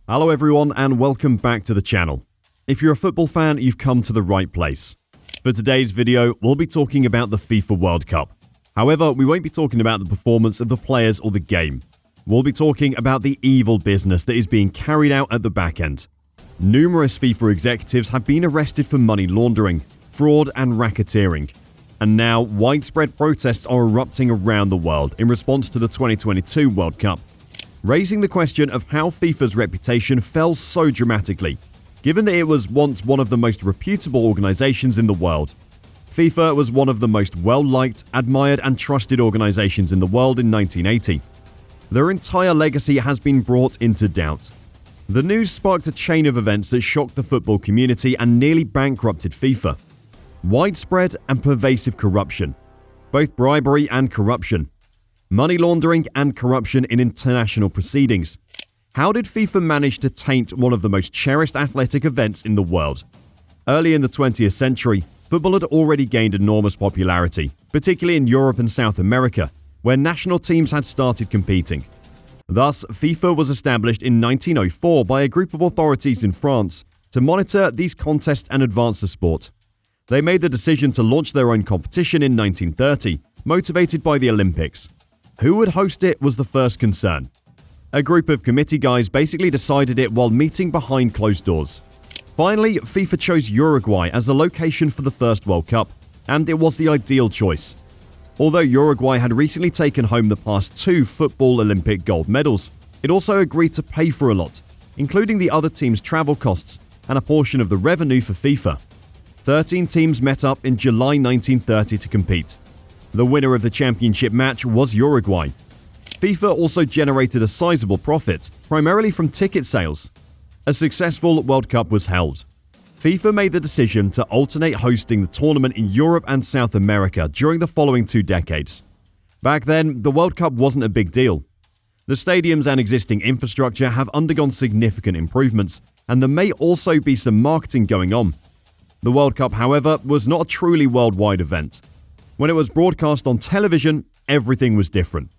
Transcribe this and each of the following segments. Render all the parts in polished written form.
Hello everyone and welcome back to the channel. If you're a football fan, you've come to the right place. For today's video, we'll be talking about the FIFA World Cup. However, we won't be talking about the performance of the players or the game. We'll be talking about the evil business that is being carried out at the back end. Numerous FIFA executives have been arrested for money laundering, fraud and racketeering. And now, widespread protests are erupting around the world in response to the 2022 World Cup, raising the question of how FIFA's reputation fell so dramatically, given that it was once one of the most reputable organizations in the world. FIFA was one of the most well-liked, admired and trusted organizations in the world in 1980. Their entire legacy has been brought into doubt. The news sparked a chain of events that shocked the football community and nearly bankrupted FIFA. Widespread and pervasive corruption, both bribery and corruption, money laundering and corruption in international proceedings. How did FIFA manage to taint one of the most cherished athletic events in the world? Early in the 20th century, football had already gained enormous popularity, particularly in Europe and South America, where national teams had started competing. Thus, FIFA was established in 1904 by a group of authorities in France to monitor these contests and advance the sport. They made the decision to launch their own competition in 1930, motivated by the Olympics. Who would host it was the first concern. A group of committee guys basically decided it while meeting behind closed doors. Finally, FIFA chose Uruguay as the location for the first World Cup, and it was the ideal choice. Although Uruguay had recently taken home the past 2 football Olympic gold medals, it also agreed to pay for a lot, including the other team's travel costs and a portion of the revenue for FIFA. 13 teams met up in July 1930 to compete. The winner of the championship match was Uruguay. FIFA also generated a sizable profit, primarily from ticket sales. A successful World Cup was held. FIFA made the decision to alternate hosting the tournament in Europe and South America during the following 2 decades. Back then, the World Cup wasn't a big deal. The stadiums and existing infrastructure have undergone significant improvements, and there may also be some marketing going on. The World Cup, however, was not a truly worldwide event. When it was broadcast on television, everything was different.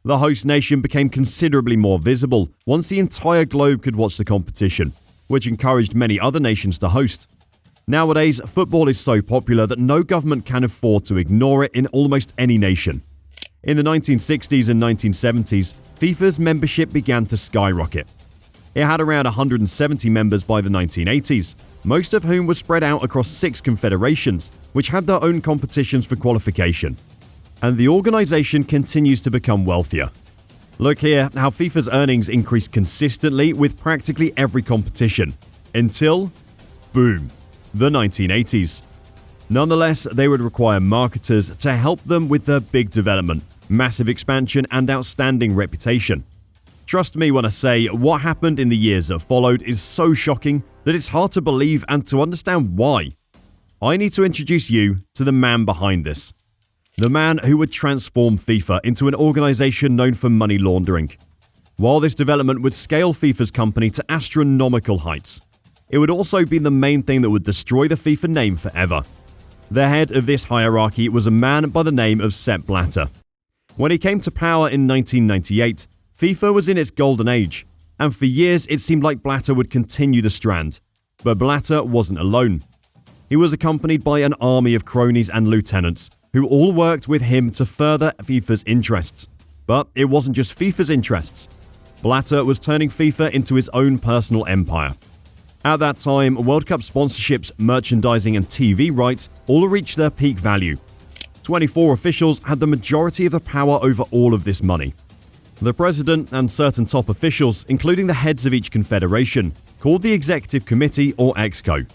The host nation became considerably more visible once the entire globe could watch the competition, which encouraged many other nations to host. Nowadays, football is so popular that no government can afford to ignore it in almost any nation. In the 1960s and 1970s, FIFA's membership began to skyrocket. It had around 170 members by the 1980s, most of whom were spread out across 6 confederations, which had their own competitions for qualification. And the organization continues to become wealthier. Look here how FIFA's earnings increased consistently with practically every competition, until, boom, the 1980s. Nonetheless, they would require marketers to help them with their big development, massive expansion and outstanding reputation. Trust me when I say what happened in the years that followed is so shocking that it's hard to believe and to understand why. I need to introduce you to the man behind this. The man who would transform FIFA into an organization known for money laundering. While this development would scale FIFA's company to astronomical heights, it would also be the main thing that would destroy the FIFA name forever. The head of this hierarchy was a man by the name of Sepp Blatter. When he came to power in 1998, FIFA was in its golden age, and for years it seemed like Blatter would continue the strand. But Blatter wasn't alone. He was accompanied by an army of cronies and lieutenants who all worked with him to further FIFA's interests. But it wasn't just FIFA's interests. Blatter was turning FIFA into his own personal empire. At that time, World Cup sponsorships, merchandising and TV rights all reached their peak value. 24 officials had the majority of the power over all of this money. The president and certain top officials, including the heads of each confederation, called the Executive Committee or Exco.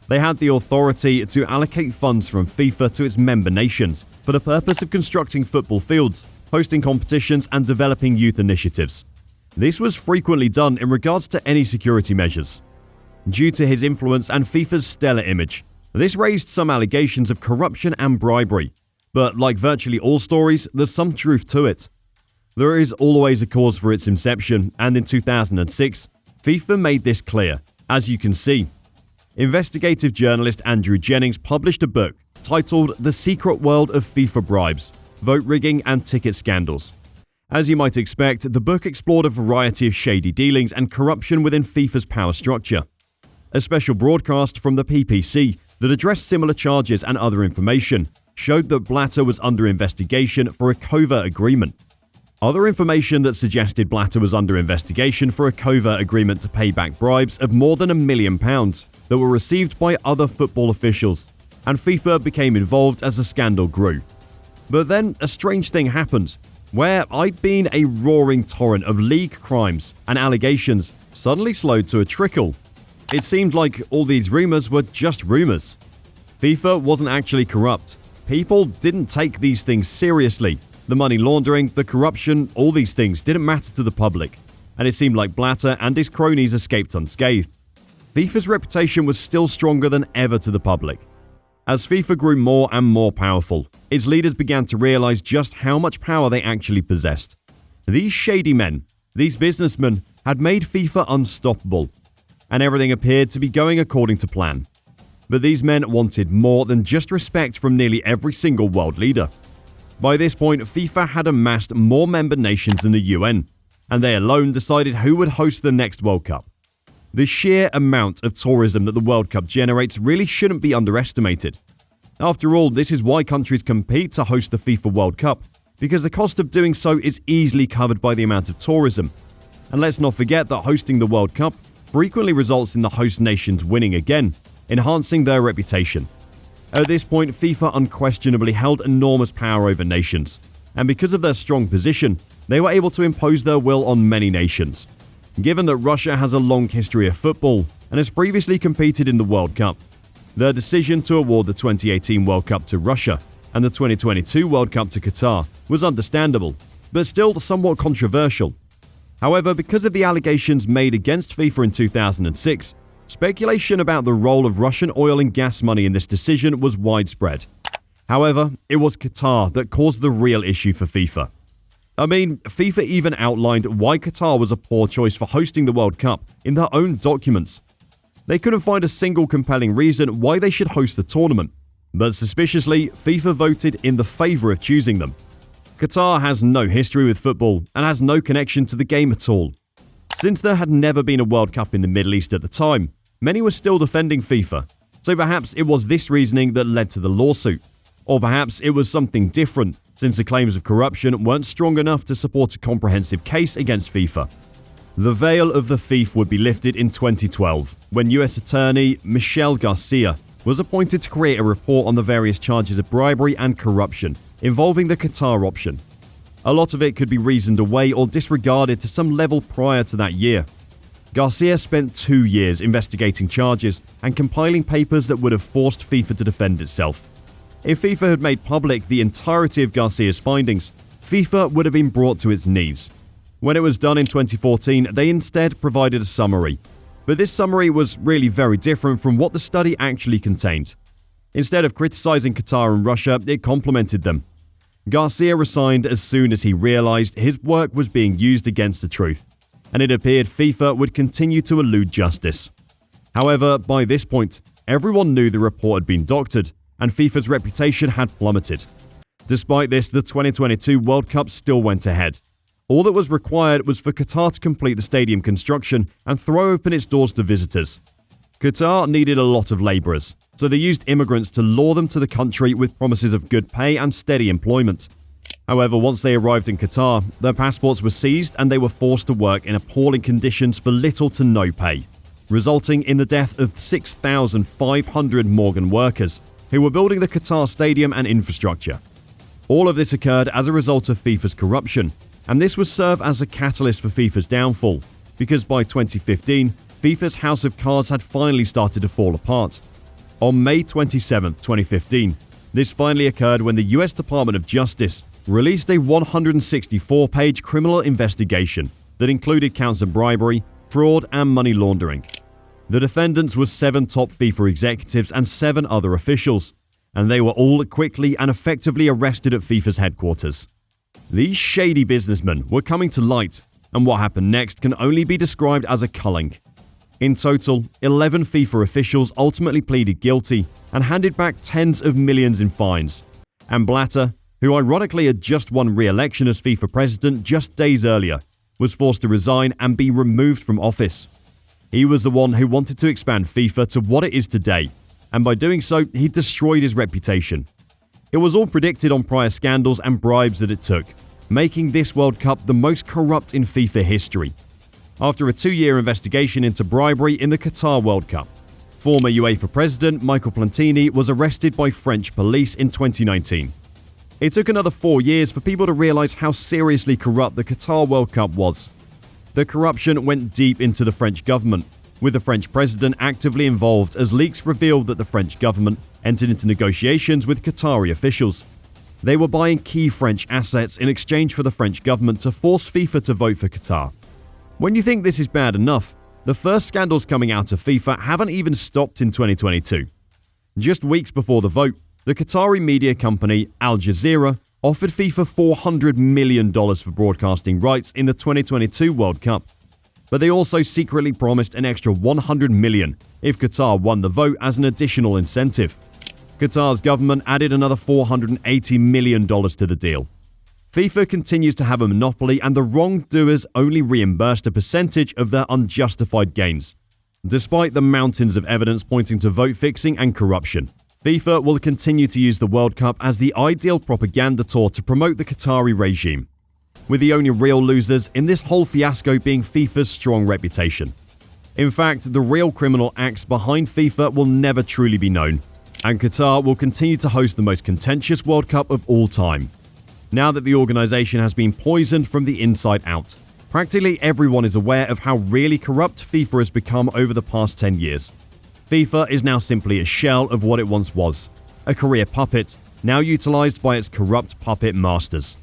They had the authority to allocate funds from FIFA to its member nations for the purpose of constructing football fields, hosting competitions and developing youth initiatives. This was frequently done in regards to any security measures. Due to his influence and FIFA's stellar image, this raised some allegations of corruption and bribery. But like virtually all stories, there's some truth to it. There is always a cause for its inception, and in 2006, FIFA made this clear, as you can see. Investigative journalist Andrew Jennings published a book titled The Secret World of FIFA Bribes, Vote Rigging and Ticket Scandals. As you might expect, the book explored a variety of shady dealings and corruption within FIFA's power structure. A special broadcast from the PPC that addressed similar charges and other information showed that Blatter was under investigation for a covert agreement. Other information that suggested Blatter was under investigation for a covert agreement to pay back bribes of more than £1 million that were received by other football officials, and FIFA became involved as the scandal grew. But then a strange thing happened, where I'd been a roaring torrent of league crimes and allegations suddenly slowed to a trickle. It seemed like all these rumors were just rumors. FIFA wasn't actually corrupt. People didn't take these things seriously. The money laundering, the corruption, all these things didn't matter to the public, and it seemed like Blatter and his cronies escaped unscathed. FIFA's reputation was still stronger than ever to the public. As FIFA grew more and more powerful, its leaders began to realize just how much power they actually possessed. These shady men, these businessmen, had made FIFA unstoppable, and everything appeared to be going according to plan. But these men wanted more than just respect from nearly every single world leader. By this point, FIFA had amassed more member nations than the UN, and they alone decided who would host the next World Cup. The sheer amount of tourism that the World Cup generates really shouldn't be underestimated. After all, this is why countries compete to host the FIFA World Cup, because the cost of doing so is easily covered by the amount of tourism. And let's not forget that hosting the World Cup frequently results in the host nations winning again, enhancing their reputation. At this point, FIFA unquestionably held enormous power over nations, and because of their strong position, they were able to impose their will on many nations. Given that Russia has a long history of football and has previously competed in the World Cup, their decision to award the 2018 World Cup to Russia and the 2022 World Cup to Qatar was understandable, but still somewhat controversial. However, because of the allegations made against FIFA in 2006, speculation about the role of Russian oil and gas money in this decision was widespread. However, it was Qatar that caused the real issue for FIFA. I mean, FIFA even outlined why Qatar was a poor choice for hosting the World Cup in their own documents. They couldn't find a single compelling reason why they should host the tournament, but suspiciously, FIFA voted in the favor of choosing them. Qatar has no history with football and has no connection to the game at all. Since there had never been a World Cup in the Middle East at the time, many were still defending FIFA, so perhaps it was this reasoning that led to the lawsuit. Or perhaps it was something different, since the claims of corruption weren't strong enough to support a comprehensive case against FIFA. The veil of the thief would be lifted in 2012, when US Attorney Michel Garcia was appointed to create a report on the various charges of bribery and corruption involving the Qatar option. A lot of it could be reasoned away or disregarded to some level prior to that year. Garcia spent 2 years investigating charges and compiling papers that would have forced FIFA to defend itself. If FIFA had made public the entirety of Garcia's findings, FIFA would have been brought to its knees. When it was done in 2014, they instead provided a summary. But this summary was really very different from what the study actually contained. Instead of criticizing Qatar and Russia, it complimented them. Garcia resigned as soon as he realized his work was being used against the truth, and it appeared FIFA would continue to elude justice. However, by this point, everyone knew the report had been doctored, and FIFA's reputation had plummeted. Despite this, the 2022 World Cup still went ahead. All that was required was for Qatar to complete the stadium construction and throw open its doors to visitors. Qatar needed a lot of labourers, so they used immigrants to lure them to the country with promises of good pay and steady employment. However, once they arrived in Qatar, their passports were seized and they were forced to work in appalling conditions for little to no pay, resulting in the death of 6,500 Morgan workers who were building the Qatar stadium and infrastructure. All of this occurred as a result of FIFA's corruption, and this would serve as a catalyst for FIFA's downfall, because by 2015, FIFA's house of cards had finally started to fall apart. On May 27, 2015, this finally occurred when the US Department of Justice released a 164-page criminal investigation that included counts of bribery, fraud, and money laundering. The defendants were 7 top FIFA executives and 7 other officials, and they were all quickly and effectively arrested at FIFA's headquarters. These shady businessmen were coming to light, and what happened next can only be described as a culling. In total, 11 FIFA officials ultimately pleaded guilty and handed back tens of millions in fines, and Blatter, who ironically had just won re-election as FIFA president just days earlier, was forced to resign and be removed from office. He was the one who wanted to expand FIFA to what it is today, and by doing so, he destroyed his reputation. It was all predicted on prior scandals and bribes that it took, making this World Cup the most corrupt in FIFA history. After a 2-year investigation into bribery in the Qatar World Cup, former UEFA president Michael Platini was arrested by French police in 2019. It took another 4 years for people to realize how seriously corrupt the Qatar World Cup was. The corruption went deep into the French government, with the French president actively involved as leaks revealed that the French government entered into negotiations with Qatari officials. They were buying key French assets in exchange for the French government to force FIFA to vote for Qatar. When you think this is bad enough, the first scandals coming out of FIFA haven't even stopped in 2022. Just weeks before the vote, the Qatari media company Al Jazeera offered FIFA $400 million for broadcasting rights in the 2022 World Cup. But they also secretly promised an extra $100 million if Qatar won the vote as an additional incentive. Qatar's government added another $480 million to the deal. FIFA continues to have a monopoly, and the wrongdoers only reimbursed a percentage of their unjustified gains. Despite the mountains of evidence pointing to vote fixing and corruption, FIFA will continue to use the World Cup as the ideal propaganda tour to promote the Qatari regime, with the only real losers in this whole fiasco being FIFA's strong reputation. In fact, the real criminal acts behind FIFA will never truly be known, and Qatar will continue to host the most contentious World Cup of all time. Now that the organization has been poisoned from the inside out, practically everyone is aware of how really corrupt FIFA has become over the past 10 years. FIFA is now simply a shell of what it once was, a career puppet, now utilized by its corrupt puppet masters.